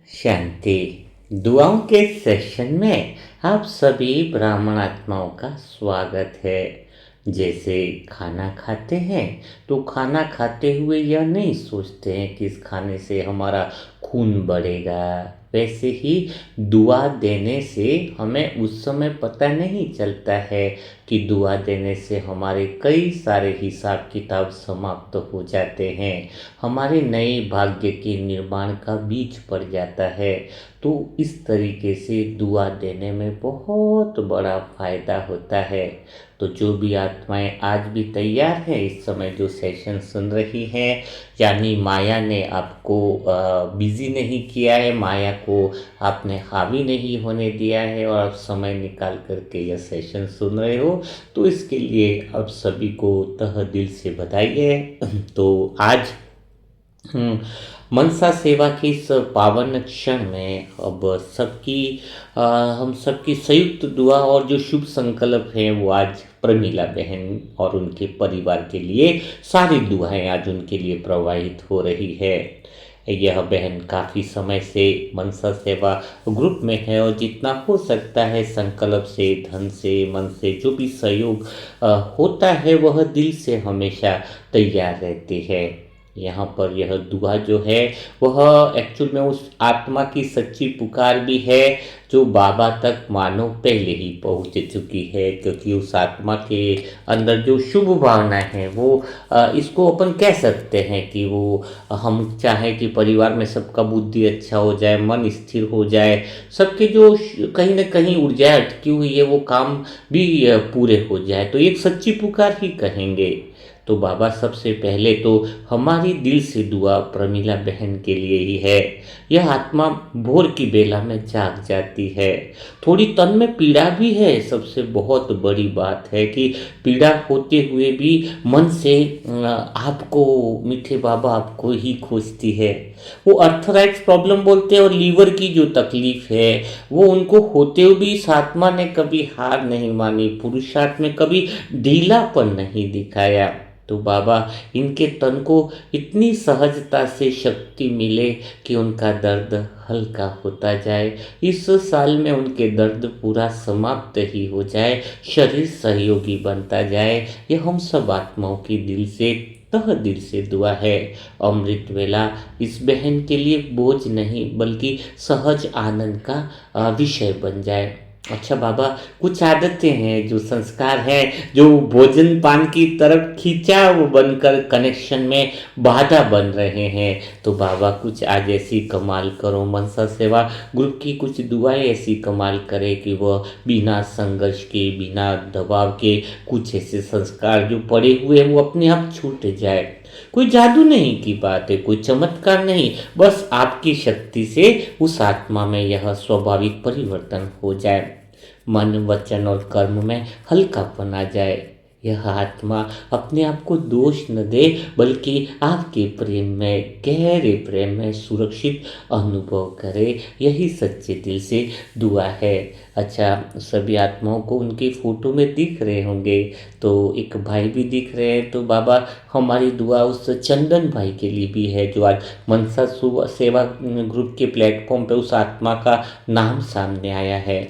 शांति। दुआओं के सेशन में आप सभी ब्राह्मण आत्माओं का स्वागत है। जैसे खाना खाते हैं तो खाना खाते हुए यह नहीं सोचते हैं कि इस खाने से हमारा खून बढ़ेगा, वैसे ही दुआ देने से हमें उस समय पता नहीं चलता है कि दुआ देने से हमारे कई सारे हिसाब किताब समाप्त हो जाते हैं, हमारे नए भाग्य के निर्माण का बीज पड़ जाता है। तो इस तरीके से दुआ देने में बहुत बड़ा फ़ायदा होता है। तो जो भी आत्माएं आज भी तैयार हैं, इस समय जो सेशन सुन रही हैं, यानी माया ने आपको बिज़ी नहीं किया है, माया को आपने हावी नहीं होने दिया है और आप समय निकाल करके यह सेशन सुन रहे हो, तो इसके लिए आप सभी को तहे दिल से बधाई है। तो आज मनसा सेवा की इस पावन क्षण में अब सबकी हम सबकी संयुक्त दुआ और जो शुभ संकल्प हैं वो आज प्रमीला बहन और उनके परिवार के लिए सारी दुआएं आज उनके लिए प्रवाहित हो रही है। यह बहन काफ़ी समय से मनसा सेवा ग्रुप में है और जितना हो सकता है संकल्प से, धन से, मन से जो भी सहयोग होता है वह दिल से हमेशा तैयार रहती है। यहाँ पर यह दुआ जो है वह एक्चुअल में उस आत्मा की सच्ची पुकार भी है जो बाबा तक मानो पहले ही पहुँच चुकी है, क्योंकि उस आत्मा के अंदर जो शुभ भावना है वो इसको अपन कह सकते हैं कि वो हम चाहें कि परिवार में सबका बुद्धि अच्छा हो जाए, मन स्थिर हो जाए, सबके जो कहीं ना कहीं ऊर्जा अटकी हुई है वो काम भी पूरे हो जाए, तो एक सच्ची पुकार ही कहेंगे। तो बाबा सबसे पहले तो हमारी दिल से दुआ प्रमीला बहन के लिए ही है। यह आत्मा भोर की बेला में जाग जाती है, थोड़ी तन में पीड़ा भी है, सबसे बहुत बड़ी बात है कि पीड़ा होते हुए भी मन से आपको मीठे बाबा आपको ही खोजती है। वो अर्थराइट्स प्रॉब्लम बोलते हैं और लीवर की जो तकलीफ है वो उनको होते हुए भी इस आत्मा ने कभी हार नहीं मानी, पुरुषार्थ में कभी ढीलापन नहीं दिखाया। तो बाबा इनके तन को इतनी सहजता से शक्ति मिले कि उनका दर्द हल्का होता जाए, इस साल में उनके दर्द पूरा समाप्त ही हो जाए, शरीर सहयोगी बनता जाए। ये हम सब आत्माओं की दिल से तह दिल से दुआ है। अमृत वेला इस बहन के लिए बोझ नहीं बल्कि सहज आनंद का विषय बन जाए। अच्छा बाबा, कुछ आदतें हैं, जो संस्कार हैं, जो भोजन पान की तरफ खिंचाव बनकर कनेक्शन में बाधा बन रहे हैं, तो बाबा कुछ आज ऐसी कमाल करो, मनसा सेवा ग्रुप की कुछ दुआएं ऐसी कमाल करे कि वह बिना संघर्ष के, बिना दबाव के कुछ ऐसे संस्कार जो पड़े हुए हैं वो अपने आप छूट जाए। कोई जादू नहीं की बात है, कोई चमत्कार नहीं, बस आपकी शक्ति से उस आत्मा में यह स्वाभाविक परिवर्तन हो जाए, मन, वचन और कर्म में हल्कापन आ जाए। यह आत्मा अपने आप को दोष न दे बल्कि आपके प्रेम में, गहरे प्रेम में सुरक्षित अनुभव करे, यही सच्चे दिल से दुआ है। अच्छा, सभी आत्माओं को उनकी फ़ोटो में दिख रहे होंगे, तो एक भाई भी दिख रहे हैं, तो बाबा हमारी दुआ उस चंदन भाई के लिए भी है जो आज मनसा सेवा ग्रुप के प्लेटफॉर्म पे उस आत्मा का नाम सामने आया है।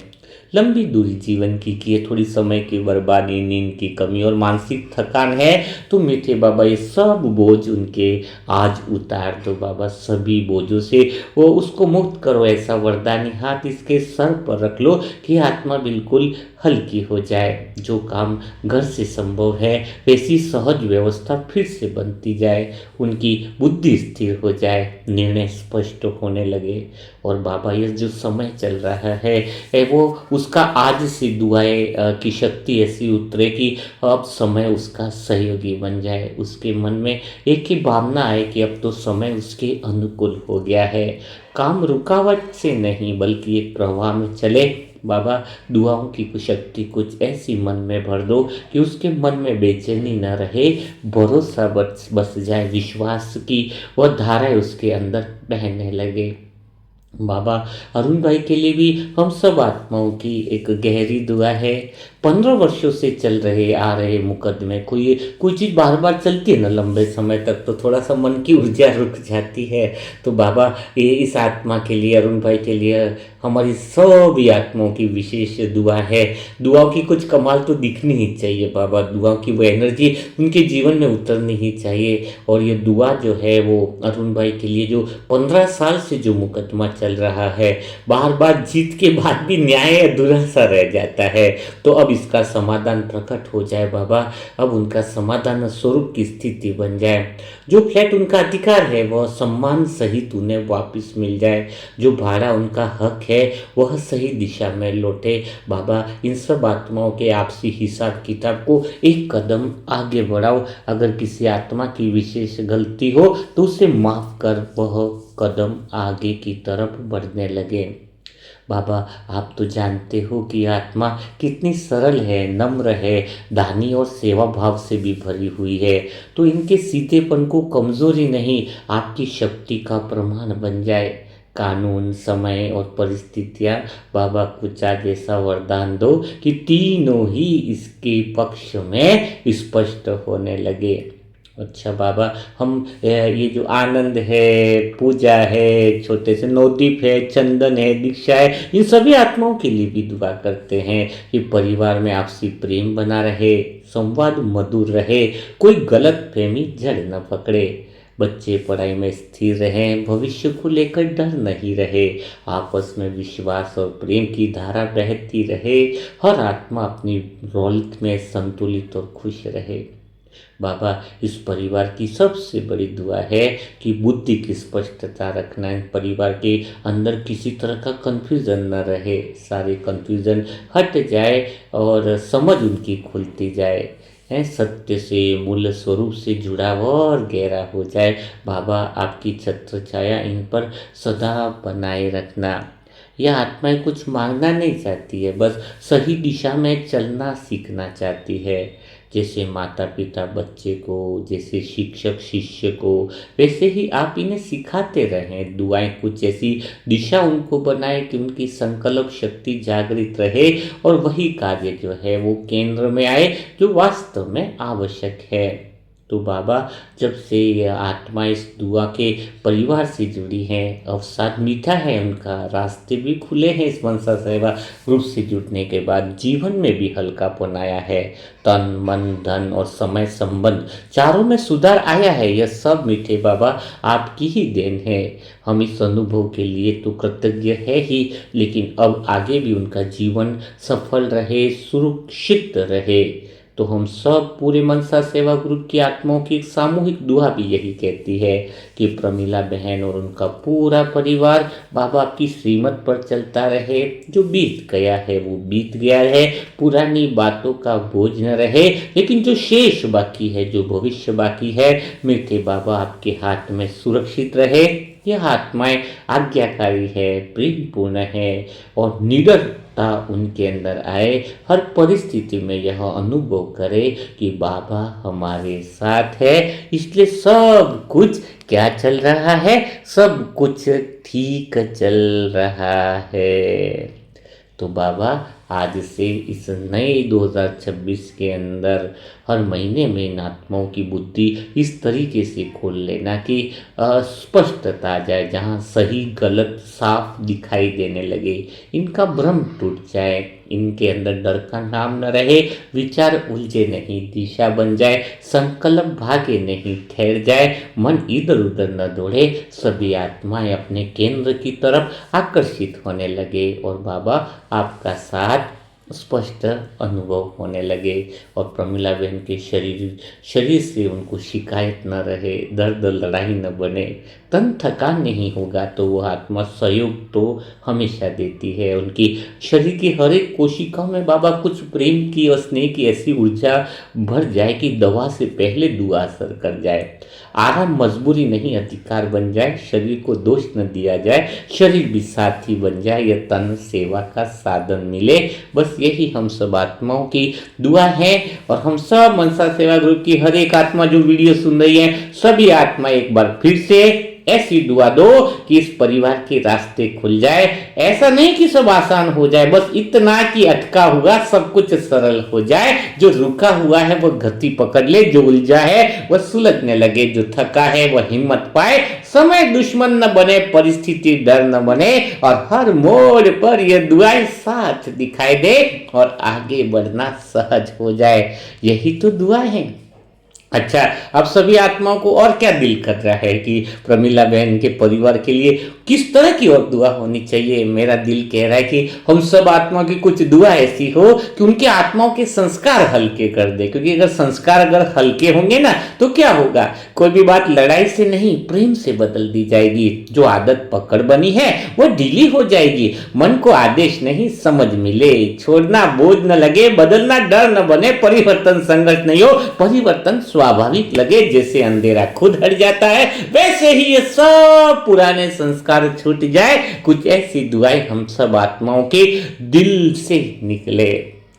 लंबी दूरी जीवन की है, थोड़ी समय की बर्बादी, नींद की कमी और मानसिक थकान है, तो मीठे बाबा ये सब बोझ उनके आज उतार दो बाबा, सभी बोझों से वो उसको मुक्त करो। ऐसा वरदानी हाथ इसके सर पर रख लो कि आत्मा बिल्कुल हल्की हो जाए, जो काम घर से संभव है वैसी सहज व्यवस्था फिर से बनती जाए, उनकी बुद्धि स्थिर हो जाए, निर्णय स्पष्ट होने लगे। और बाबा ये जो समय चल रहा है वो उसका आज से दुआएं की शक्ति ऐसी उतरे कि अब समय उसका सहयोगी बन जाए, उसके मन में एक ही भावना आए कि अब तो समय उसके अनुकूल हो गया है, काम रुकावट से नहीं बल्कि एक प्रवाह में चले। बाबा दुआओं की कुछ शक्ति कुछ ऐसी मन में भर दो कि उसके मन में बेचैनी न रहे, भरोसा बस जाए, विश्वास की वह धाराएं उसके अंदर बहने लगे। बाबा अरुण भाई के लिए भी हम सब आत्माओं की एक गहरी दुआ है। 15 वर्षों से चल रहे आ रहे मुकदमे, कोई चीज़ बार बार चलती है ना लंबे समय तक, तो थोड़ा सा मन की ऊर्जा रुक जाती है। तो बाबा ये इस आत्मा के लिए, अरुण भाई के लिए, हमारी सभी आत्माओं की विशेष दुआ है। दुआओं की कुछ कमाल तो दिखनी ही चाहिए बाबा, दुआओं की वो एनर्जी उनके जीवन में उतरनी ही चाहिए। और ये दुआ जो है वो अरुण भाई के लिए, जो 15 साल से जो मुकदमा चल रहा है, बार बार जीत के बाद भी न्याय अधूरा सा रह जाता है, तो अब इसका समाधान प्रकट हो जाए बाबा। अब उनका समाधान स्वरूप की स्थिति बन जाए। जो फ्लैट उनका अधिकार है वह सम्मान सहित उन्हें वापस मिल जाए। जो भाड़ा उनका हक है वह सही दिशा में लौटे। बाबा इन सब आत्माओं के आपसी हिसाब किताब को एक कदम आगे बढ़ाओ। अगर किसी आत्मा की विशेष गलती हो तो उसे माफ कर वह कदम आगे की तरफ बढ़ने लगे। बाबा आप तो जानते हो कि आत्मा कितनी सरल है, नम्र है, दानी और सेवा भाव से भी भरी हुई है। तो इनके सीधेपन को कमजोरी नहीं, आपकी शक्ति का प्रमाण बन जाए। कानून, समय और परिस्थितियाँ, बाबा कुछ आज ऐसा वरदान दो कि तीनों ही इसके पक्ष में स्पष्ट होने लगे। अच्छा बाबा, हम ये जो आनंद है, पूजा है, छोटे से नवदीप है, चंदन है, दीक्षा है, इन सभी आत्माओं के लिए भी दुआ करते हैं कि परिवार में आपसी प्रेम बना रहे, संवाद मधुर रहे, कोई गलत फहमी जड़ न पकड़े, बच्चे पढ़ाई में स्थिर रहें, भविष्य को लेकर डर नहीं रहे, आपस में विश्वास और प्रेम की धारा बहती रहे, हर आत्मा अपनी रोल में संतुलित और खुश रहे। बाबा इस परिवार की सबसे बड़ी दुआ है कि बुद्धि की स्पष्टता रखना, परिवार के अंदर किसी तरह का कंफ्यूजन न रहे, सारे कंफ्यूजन हट जाए और समझ उनकी खुलती जाए है, सत्य से, मूल स्वरूप से जुड़ाव और गहरा हो जाए। बाबा आपकी छत्र छाया इन पर सदा बनाए रखना। यह आत्माएं कुछ मांगना नहीं चाहती है, बस सही दिशा में चलना सीखना चाहती है। जैसे माता पिता बच्चे को, जैसे शिक्षक शिष्य को, वैसे ही आप इन्हें सिखाते रहें। दुआएं कुछ ऐसी दिशा उनको बनाए कि उनकी संकल्प शक्ति जागृत रहे और वही कार्य जो है वो केंद्र में आए जो वास्तव में आवश्यक है। तो बाबा जब से ये आत्मा इस दुआ के परिवार से जुड़ी है, अवसाद मीठा है उनका, रास्ते भी खुले हैं इस मनसा सेवा ग्रुप से जुड़ने के बाद, जीवन में भी हल्कापन आया है, तन मन धन और समय संबंध चारों में सुधार आया है। यह सब मीठे बाबा आपकी ही देन है। हम इस अनुभव के लिए तो कृतज्ञ है ही, लेकिन अब आगे भी उनका जीवन सफल रहे, सुरक्षित रहे। तो हम सब पूरे मनसा सेवा ग्रुप की आत्माओं की एक सामूहिक दुआ भी यही कहती है कि प्रमीला बहन और उनका पूरा परिवार बाबा की श्रीमत पर चलता रहे। जो बीत गया है वो बीत गया है, पुरानी बातों का बोझ न रहे, लेकिन जो शेष बाकी है, जो भविष्य बाकी है, मीठे बाबा आपके हाथ में सुरक्षित रहे। यह आत्माएं आज्ञाकारी है, प्रेमपूर्ण है और निडरता उनके अंदर आए। हर परिस्थिति में यह अनुभव करे कि बाबा हमारे साथ है, इसलिए सब कुछ क्या चल रहा है, सब कुछ ठीक चल रहा है। तो बाबा आज से इस नए 2026 के अंदर हर महीने में इन आत्माओं की बुद्धि इस तरीके से खोल लेना कि स्पष्टता आ जाए, जहाँ सही गलत साफ दिखाई देने लगे, इनका भ्रम टूट जाए, इनके अंदर डर का नाम न रहे, विचार उलझे नहीं, दिशा बन जाए, संकल्प भागे नहीं, ठहर जाए, मन इधर उधर न दौड़े, सभी आत्माएं अपने केंद्र की तरफ आकर्षित होने लगे और बाबा आपका साथ स्पष्ट अनुभव होने लगे। और प्रमीला बहन के शरीर से उनको शिकायत न रहे, दर्द लड़ाई न बने, तन थकान नहीं होगा, तो वह आत्मा सहयोग तो हमेशा देती है। उनकी शरीर की हर एक कोशिकाओं में बाबा कुछ प्रेम की और स्नेह की ऐसी ऊर्जा भर जाए कि दवा से पहले दुआ असर कर जाए। आराम मजबूरी नहीं, अधिकार बन जाए, शरीर को दोष न दिया जाए, शरीर भी साथी बन जाए, यह तन सेवा का साधन मिले। बस यही हम सब आत्माओं की दुआ है। और हम सब मनसा सेवा ग्रुप की हर एक आत्मा जो वीडियो सुन रही है, सभी आत्मा एक बार फिर से ऐसी दुआ दो कि इस परिवार के रास्ते खुल जाए। ऐसा नहीं कि सब आसान हो जाए, बस इतना कि अटका हुआ सब कुछ सरल हो जाए, जो रुका हुआ है वो गति पकड़ ले, जो उलझा है वह सुलझने लगे, जो थका है वह हिम्मत पाए, समय दुश्मन न बने, परिस्थिति डर न बने, और हर मोड़ पर यह दुआएं साथ दिखाई दे और आगे बढ़ना सहज हो जाए। यही तो दुआ है। अच्छा, अब सभी आत्माओं को और क्या दिल कर रहा है कि प्रमीला बहन के परिवार के लिए किस तरह की और दुआ होनी चाहिए। मेरा दिल कह रहा है कि हम सब आत्माओं की कुछ दुआ ऐसी हो कि उनके आत्माओं के संस्कार हल्के कर दे, क्योंकि अगर संस्कार अगर हल्के होंगे ना तो क्या होगा, कोई भी बात लड़ाई से नहीं प्रेम से बदल दी जाएगी। जो आदत पकड़ बनी है वो ढीली हो जाएगी। मन को आदेश नहीं समझ मिले, छोड़ना बोझ न लगे, बदलना डर न बने, परिवर्तन संघर्ष नहीं हो, परिवर्तन स्वाभाविक लगे। जैसे अंधेरा खुद हट जाता है वैसे ही ये सब पुराने संस्कार छूट जाए। कुछ ऐसी दुआएं हम सब आत्माओं के दिल से निकले।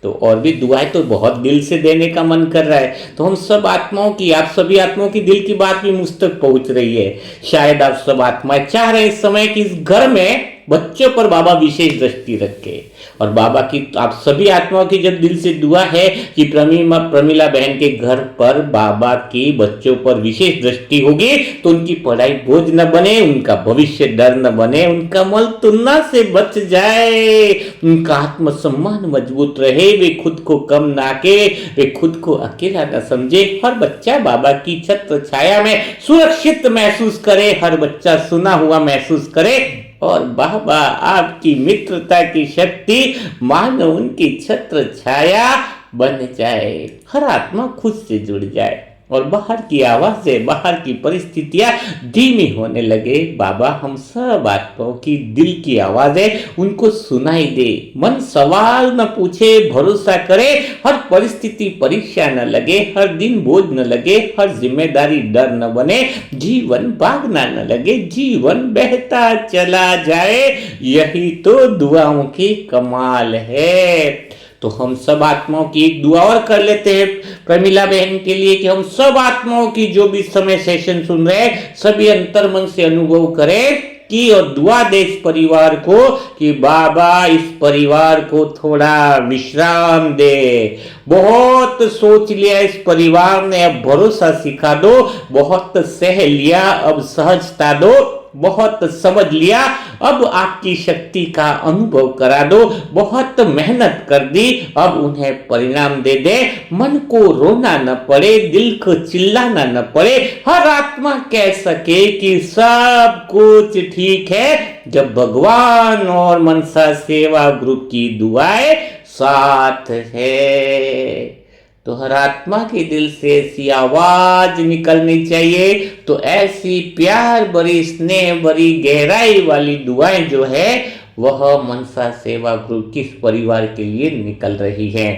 तो और भी दुआएं तो बहुत दिल से देने का मन कर रहा है। तो हम सब आत्माओं की, आप सभी आत्माओं की दिल की बात भी मुझ तक पहुंच रही है। शायद आप सब आत्माएं चाह रहे हैं इस समय कि इस घर में बच्चों पर बाबा विशेष दृष्टि रखे। और बाबा की, आप सभी आत्माओं की जब दिल से दुआ है कि प्रमीला बहन के घर पर बाबा की बच्चों पर विशेष दृष्टि होगी, तो उनकी पढ़ाई बोझ न बने, उनका भविष्य डर न बने, उनका मल तुलना से बच जाए, उनका आत्मसम्मान मजबूत रहे, वे खुद को कम ना के, वे खुद को अकेला न समझे। हर बच्चा बाबा की छत्र छाया में सुरक्षित महसूस करे, हर बच्चा सुना हुआ महसूस करे, और बाबा आपकी मित्रता की शक्ति मानो उनकी छत्र छाया बन जाए। हर आत्मा खुद से जुड़ जाए और बाहर की आवाजें, बाहर की परिस्थितियां धीमी होने लगे। बाबा हम सब आत्माओं की दिल की आवाजें उनको सुनाई दे। मन सवाल न पूछे, भरोसा करे, हर परिस्थिति परीक्षा न लगे, हर दिन बोझ न लगे, हर जिम्मेदारी डर न बने, जीवन भागना न लगे, जीवन बहता चला जाए। यही तो दुआओं की कमाल है। तो हम सब आत्माओं की एक दुआ और कर लेते हैं प्रमीला बहन के लिए कि हम सब आत्माओं की जो भी समय सेशन सुन रहे हैं सभी अंतर्मन से अनुभव करें कि और दुआ दे इस परिवार को कि बाबा इस परिवार को थोड़ा विश्राम दे। बहुत सोच लिया इस परिवार ने, अब भरोसा सिखा दो। बहुत सह लिया, अब सहजता दो। बहुत समझ लिया, अब आपकी शक्ति का अनुभव करा दो। बहुत मेहनत कर दी, अब उन्हें परिणाम दे दे। मन को रोना न पड़े, दिल को चिल्लाना न पड़े, हर आत्मा कह सके कि सब कुछ ठीक है जब भगवान और मनसा सेवा ग्रुप की दुआएं साथ है। तो हर आत्मा के दिल से ऐसी आवाज निकलनी चाहिए। तो ऐसी प्यार भरी, स्नेह भरी, गहराई वाली दुआएं जो है वह मनसा सेवा ग्रुप किस परिवार के लिए निकल रही है।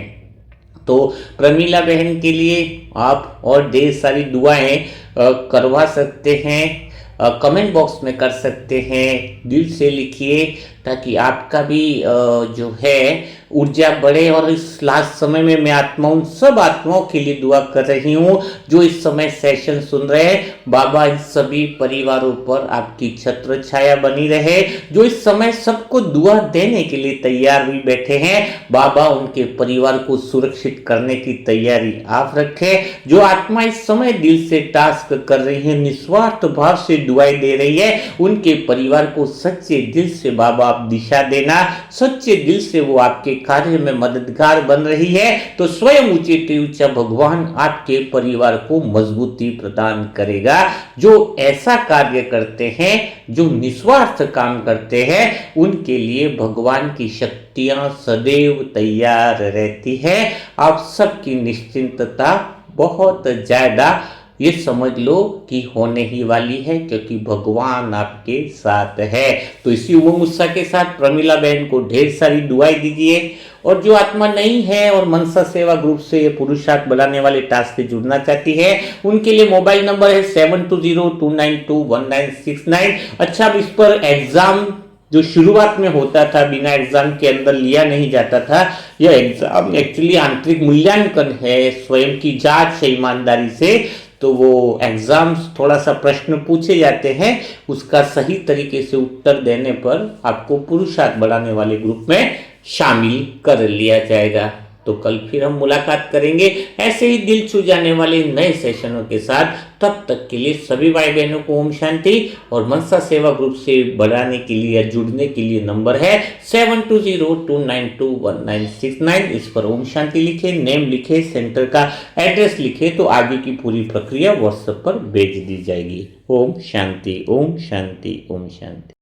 तो प्रमीला बहन के लिए आप और ढेर सारी दुआएं करवा सकते हैं, कमेंट बॉक्स में कर सकते हैं, दिल से लिखिए ताकि आपका भी जो है ऊर्जा बढ़े। और इस लास्ट समय में मैं आत्माओं, सब आत्माओं के लिए दुआ कर रही हूँ जो इस समय सेशन सुन रहे हैं। बाबा इन सभी परिवारों पर आपकी छत्र छाया बनी रहे। जो इस समय सबको दुआ देने के लिए तैयार भी बैठे हैं, बाबा उनके परिवार को सुरक्षित करने की तैयारी आप रखें। जो आत्मा इस समय दिल से टास्क कर रही है, निस्वार्थ भाव से दुआएं दे रही है, उनके परिवार को सच्चे दिल से बाबा आप दिशा देना, सच्चे दिल से वो आपके कार्य में मददगार बन रही है। तो स्वयं ऊंचे से ऊंचा भगवान आपके परिवार को मजबूती प्रदान करेगा। जो ऐसा कार्य करते हैं, जो निस्वार्थ काम करते हैं, उनके लिए भगवान की शक्तियां सदैव तैयार रहती है। आप सबकी निश्चिंतता बहुत ज्यादा ये समझ लो कि होने ही वाली है, क्योंकि भगवान आपके साथ है। तो इसी उमंग उत्साह के साथ प्रमीला बहन को ढेर सारी दुआएं दीजिए। और जो आत्मा नहीं है और मनसा सेवा ग्रुप से ये पुरुषार्थ बनाने वाले टास्क से जुड़ना चाहती है, उनके लिए मोबाइल नंबर है 7202921969। अच्छा, अब इस पर एग्जाम जो शुरुआत में होता था बिना एग्जाम के अंदर लिया नहीं जाता था, यह एग्जाम एक्चुअली आंतरिक मूल्यांकन है, स्वयं की जांच है ईमानदारी से। तो वो एग्जाम्स थोड़ा सा प्रश्न पूछे जाते हैं, उसका सही तरीके से उत्तर देने पर आपको पुरुषार्थ बढ़ाने वाले ग्रुप में शामिल कर लिया जाएगा। तो कल फिर हम मुलाकात करेंगे ऐसे ही दिल छू जाने वाले नए सेशनों के साथ। तब तक के लिए सभी भाई बहनों को ओम शांति। और मनसा सेवा ग्रुप से बढ़ाने के लिए या जुड़ने के लिए नंबर है 7202921969। इस पर ओम शांति लिखे, नेम लिखे, सेंटर का एड्रेस लिखे तो आगे की पूरी प्रक्रिया व्हाट्सएप पर भेज दी जाएगी। ओम शांति, ओम शांति, ओम शांति।